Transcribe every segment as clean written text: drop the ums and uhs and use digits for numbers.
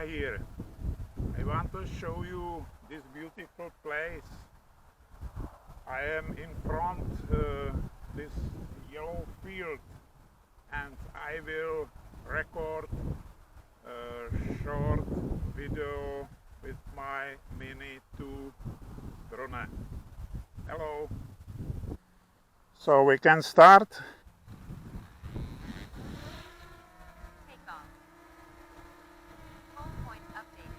Andrea here. I want to show you this beautiful place. I am in front this yellow field and I will record a short video with my Mini 2 drone. Hello. So we can start. Takeoff. Home point updated.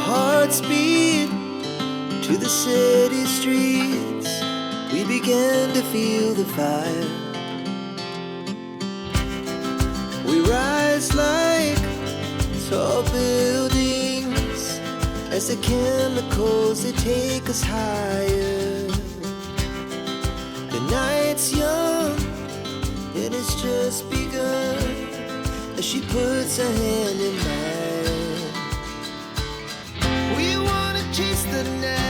hearts beat to the city streets. We began to feel the fire. We rise like tall buildings as the chemicals, they take us higher. The night's young and it's just begun as she puts her hand in mine. We wanna chase the night.